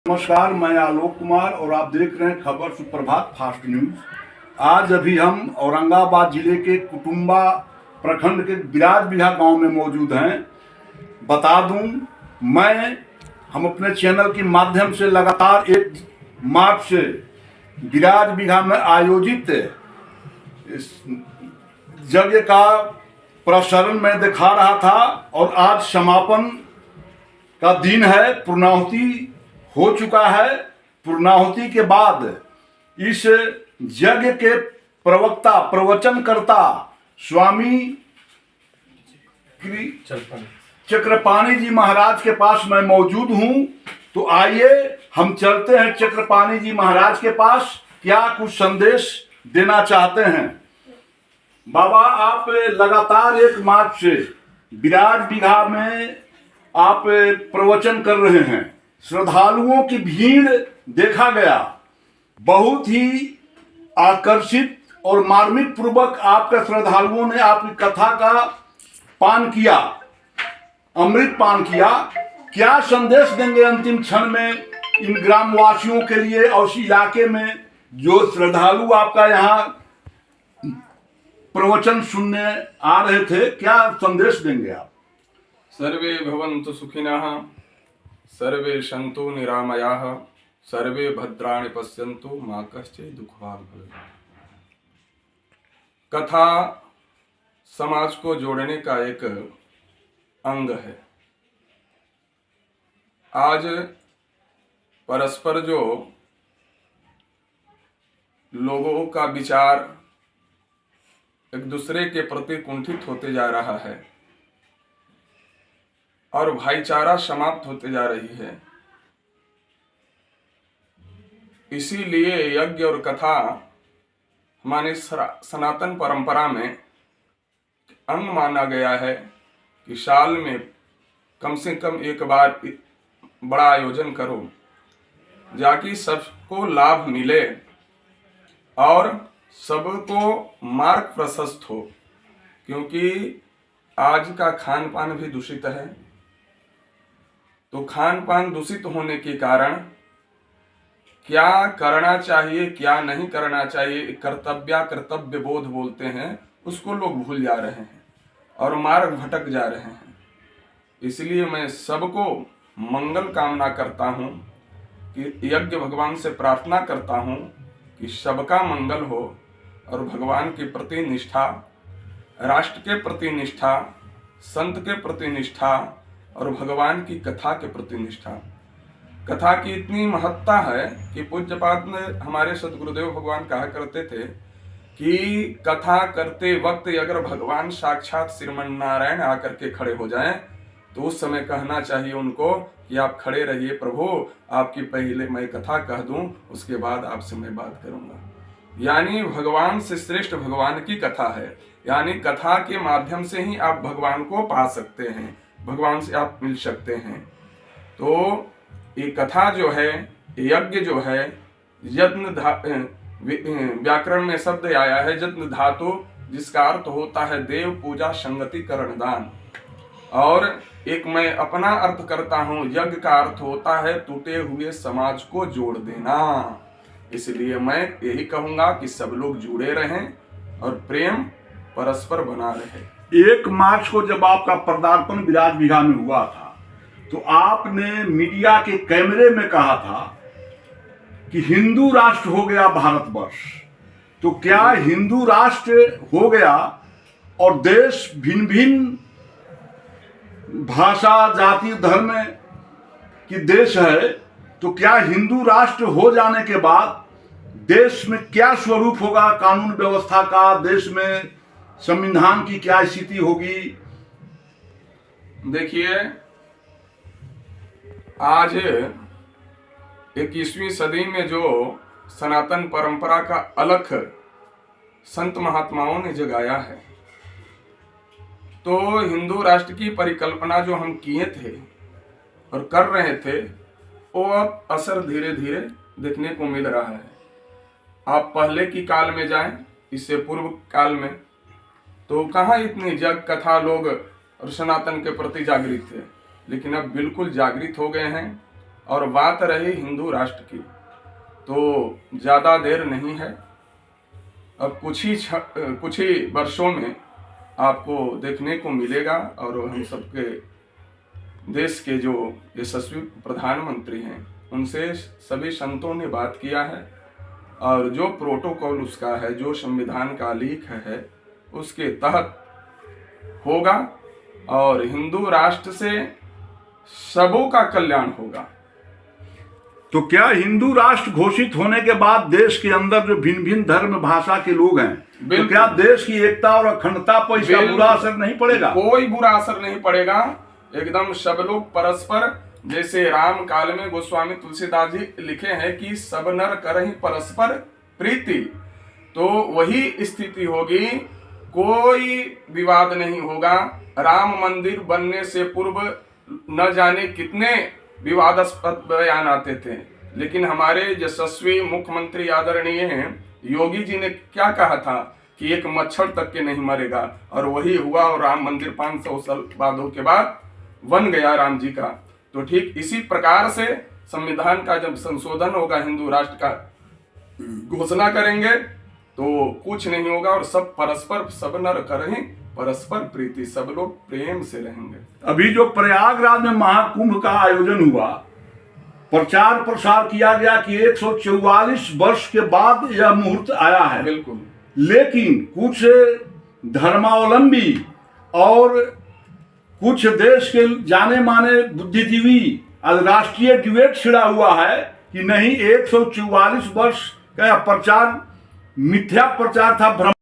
नमस्कार, मैं आलोक कुमार और आप देख रहे हैं खबर सुप्रभात फास्ट न्यूज। आज अभी हम औरंगाबाद जिले के कुटुंबा प्रखंड के बिराज बिघा गांव में मौजूद हैं। बता दूं, हम अपने चैनल के माध्यम से लगातार 1 मार्च से बिराज बिघा में आयोजित इस यज्ञ का प्रसारण मैं दिखा रहा था और आज समापन का दिन है। पूर्णाहुति हो चुका है। पूर्णाहुति के बाद इस यज्ञ के प्रवक्ता प्रवचनकर्ता स्वामी चक्रपाणी जी महाराज के पास मैं मौजूद हूं। तो आइए हम चलते हैं चक्रपाणी जी महाराज के पास, क्या कुछ संदेश देना चाहते हैं। बाबा, आप लगातार 1 मार्च से बिराज बिघा में आप प्रवचन कर रहे हैं। श्रद्धालुओं की भीड़ देखा गया, बहुत ही आकर्षित और मार्मिक पूर्वक आपके श्रद्धालुओं ने आपकी कथा का पान किया, अमृत पान किया। क्या संदेश देंगे अंतिम क्षण में इन ग्रामवासियों के लिए और इस इलाके में जो श्रद्धालु आपका यहाँ प्रवचन सुनने आ रहे थे, क्या संदेश देंगे आप? सर्वे भवन्तु सुखिनः, सर्वे सन्तु निरामयाः, सर्वे भद्राणि पश्यन्तु मा कश्चित् दुःखभाग् भवेत्। कथा समाज को जोड़ने का एक अंग है। आज परस्पर जो लोगों का विचार एक दूसरे के प्रति कुंठित होते जा रहा है और भाईचारा समाप्त होते जा रही है, इसीलिए यज्ञ और कथा हमारी सनातन परंपरा में अंग माना गया है कि साल में कम से कम एक बार बड़ा आयोजन करो, जाकि सबको लाभ मिले और सबको मार्ग प्रशस्त हो। क्योंकि आज का खान पान भी दूषित है, तो खान पान दूषित होने के कारण क्या करना चाहिए क्या नहीं करना चाहिए, कर्तव्य बोध बोलते हैं, उसको लोग भूल जा रहे हैं और मार्ग भटक जा रहे हैं। इसलिए मैं सबको मंगल कामना करता हूँ कि यज्ञ भगवान से प्रार्थना करता हूँ कि सबका मंगल हो और भगवान के प्रति निष्ठा, राष्ट्र के प्रति निष्ठा, संत के प्रति निष्ठा और भगवान की कथा के प्रति निष्ठा। कथा की इतनी महत्ता है कि पूज्यपाद ने हमारे सदगुरुदेव भगवान कहा करते थे कि कथा करते वक्त अगर भगवान साक्षात श्रीमन नारायण आकर के खड़े हो जाएं तो उस समय कहना चाहिए उनको कि आप खड़े रहिए प्रभु, आपकी पहले मैं कथा कह दूं, उसके बाद आपसे मैं बात करूंगा। यानी भगवान से श्रेष्ठ भगवान की कथा है। यानी कथा के माध्यम से ही आप भगवान को पा सकते हैं, भगवान से आप मिल सकते हैं। तो ये कथा जो है, यज्ञ जो है, यत्न व्याकरण में शब्द आया है यत्न धातु, जिसका अर्थ होता है देव पूजा संगति करण दान। और एक मैं अपना अर्थ करता हूँ, यज्ञ का अर्थ होता है टूटे हुए समाज को जोड़ देना। इसलिए मैं यही कहूंगा कि सब लोग जुड़े रहें और प्रेम परस्पर बना रहे। 1 मार्च को जब आपका पदार्पण बिराज बिघा में हुआ था तो आपने मीडिया के कैमरे में कहा था कि हिंदू राष्ट्र हो गया भारतवर्ष। तो क्या हिंदू राष्ट्र हो गया और देश भिन्न भिन्न भाषा जाति धर्म की देश है, तो क्या हिंदू राष्ट्र हो जाने के बाद देश में क्या स्वरूप होगा कानून व्यवस्था का, देश में संविधान की क्या स्थिति होगी? देखिए, आज 21वीं सदी में जो सनातन परंपरा का अलख संत महात्माओं ने जगाया है, तो हिंदू राष्ट्र की परिकल्पना जो हम किए थे और कर रहे थे, वो अब असर धीरे धीरे देखने को मिल रहा है। आप पहले की काल में जाएं, इससे पूर्व काल में, तो कहाँ इतनी जग कथा लोग और सनातन के प्रति जागृत थे। लेकिन अब बिल्कुल जागृत हो गए हैं और बात रही हिंदू राष्ट्र की, तो ज़्यादा देर नहीं है। अब कुछ ही वर्षों में आपको देखने को मिलेगा और हम सबके देश के जो यशस्वी प्रधानमंत्री हैं उनसे सभी संतों ने बात किया है और जो प्रोटोकॉल उसका है, जो संविधान का लेख है, उसके तहत होगा और हिंदू राष्ट्र से सबों का कल्याण होगा। तो क्या हिंदू राष्ट्र घोषित होने के बाद देश के अंदर जो भिन्न भिन्न धर्म भाषा के लोग हैं, तो क्या देश की एकता और अखंडता पर इसका बुरा असर नहीं पड़ेगा? कोई बुरा असर नहीं पड़ेगा। एकदम सब लोग परस्पर, जैसे राम काल में गोस्वामी तुलसीदास जी लिखे हैं कि सब नर करहि परस्पर प्रीति, तो वही स्थिति होगी। कोई विवाद नहीं होगा। राम मंदिर बनने से पूर्व न जाने कितने विवादास्पद बयान आते थे, लेकिन हमारे यशस्वी मुख्यमंत्री आदरणीय हैं योगी जी ने क्या कहा था कि एक मच्छर तक के नहीं मरेगा, और वही हुआ और राम मंदिर 500 साल बादों के बाद बन गया राम जी का। तो ठीक इसी प्रकार से संविधान का जब संशोधन होगा, हिंदू राष्ट्र का घोषणा करेंगे तो कुछ नहीं होगा और सब परस्पर, सब नर करहि परस्पर प्रीति, सब लोग प्रेम से रहेंगे। अभी जो प्रयागराज में महाकुंभ का आयोजन हुआ, प्रचार प्रसार किया गया कि 144 वर्ष के बाद यह मुहूर्त आया है। बिल्कुल। लेकिन कुछ धर्मावलंबी और कुछ देश के जाने माने बुद्धिजीवी आज राष्ट्रीय डिबेट छिड़ा हुआ है कि नहीं, 144 वर्ष का प्रचार मिथ्या प्रचार था, भ्रम